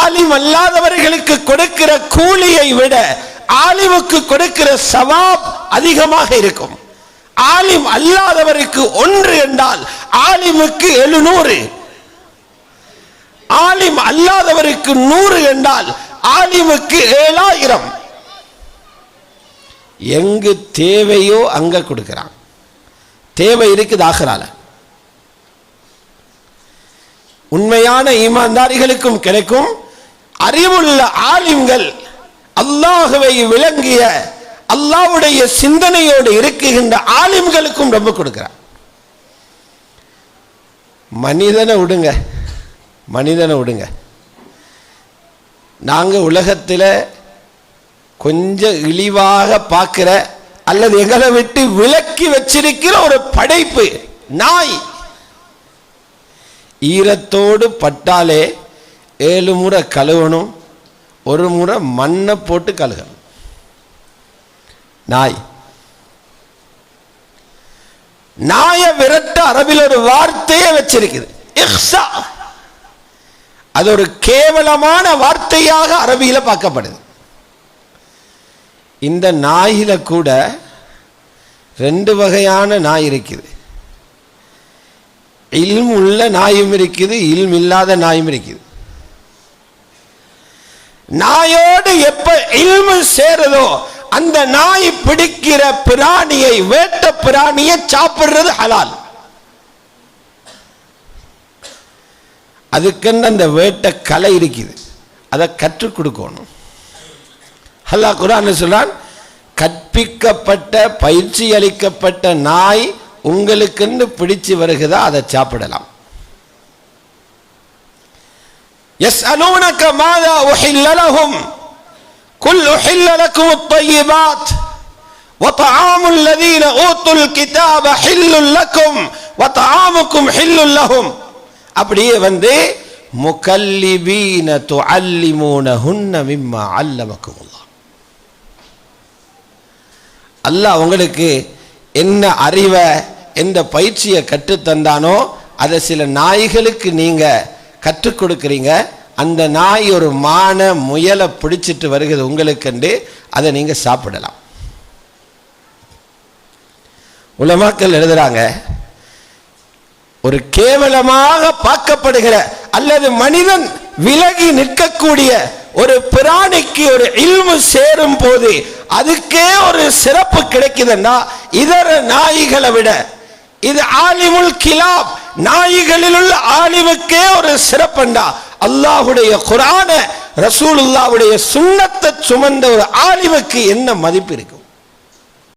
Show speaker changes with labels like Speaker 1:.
Speaker 1: ஆலிம் அல்லாதவர்களுக்கு கொடுக்கிற கூலியை விட ஆலிமுக்கு கொடுக்கிற சவாப் அதிகமாக இருக்கும். ஆலிம் அல்லாதவருக்கு 1 என்றால் ஆலிமுக்கு 700, ஆலிம் அல்லாதவருக்கு 100 என்றால் ஆலிமுக்கு 7000. எங்கு தேவையோ அங்க கொடுக்கிறான். தேவை இருக்குது ஆகிரால. உண்மையான ஈமான்தாரிகளுக்கும் கிடைக்கும். அறிவுள்ள ஆலிம்கள் அல்லாஹ்வை விளங்கிய அல்லாஹ்வுடைய சிந்தனையோடு இருக்குகின்ற ஆலிம்களுக்கும் ரொம்ப கொடுக்கிறார். மனிதனை விடுங்க, மனிதனை விடுங்க. நாங்க உலகத்தில் கொஞ்சம் இழிவாக பார்க்கிற அல்லது எங்களை விட்டு விலக்கி வச்சிருக்கிற ஒரு படைப்பு நாய். ஈரத்தோடு பட்டாலே 7 முறை கழுவணும், 1 முறை மண்ணை போட்டு கழுகணும். நாய். நாயை விரட்ட அரபில் ஒரு வார்த்தையே வச்சிருக்குது, இஹ்ஸா. அது ஒரு கேவலமான வார்த்தையாக அரபியில பார்க்கப்படுது. இந்த நாயில கூட 2 வகையான நாய் இருக்குது. இல்ம் உள்ள நாயும் இருக்குது, இல்ம் இல்லாத நாயும் இருக்குது. நாயோடு எப்ப இல்மு சேருதோ அந்த நாய் பிடிக்கிற பிராணியை, வேட்ட பிராணியை சாப்பிடுறது ஹலால். அதுக்குன்னு அந்த வேட்ட கலை இருக்குது, அதை கற்றுக் கொடுக்கணும். அல்லாஹ் குர்ஆன்ல சொல்றான், கற்பிக்கப்பட்ட பயிற்சி அளிக்கப்பட்ட நாய் உங்களுக்குன்னு பிடிச்சு வருகிறதா அதை சாப்பிடலாம். يسألونك ماذا أحل لهم قل أحل لكم الطيبات وطعام الذين أوتوا الكتاب حل لكم وطعامكم حل لهم. அப்படியே முகல்லிபீன துஅல்லிமூனஹுன்ன மிம்மா அல்லமக்குமுல்லாஹ். அல்லாஹ் உங்களுக்கு என்ன அறிவை, எந்த பயிற்சியை கற்றுத்தந்தானோ அதை சில நாய்களுக்கு நீங்க கற்றுக் கொடுக்கிறீங்க. அந்த நாய் ஒரு மான முயலை பிடிச்சிட்டு வருகிறது உங்களுக்கு, அதை நீங்க சாப்பிடலாம். உலமாக்கள் எழுதுறாங்க, ஒரு கேவலமாக பார்க்கப்படுகிற அல்லது மனிதன் விலகி நிற்கக்கூடிய ஒரு பிராணிக்கு ஒரு இல்மு சேரும் போது அதுக்கே ஒரு சிறப்பு கிடைக்குதுன்னா இதர நாய்களை விட இது ஆலிமுல் கிலாப், நாய்களில் உள்ள ஆலிமுக்கே ஒரு சிறப்புண்டா அல்லாஹ்வுடைய குர்ஆனை ரசூலுல்லாஹ்வுடைய சுன்னத்தை சுமந்த ஒரு ஆலிமுக்கு என்ன மதிப்பு இருக்கும்?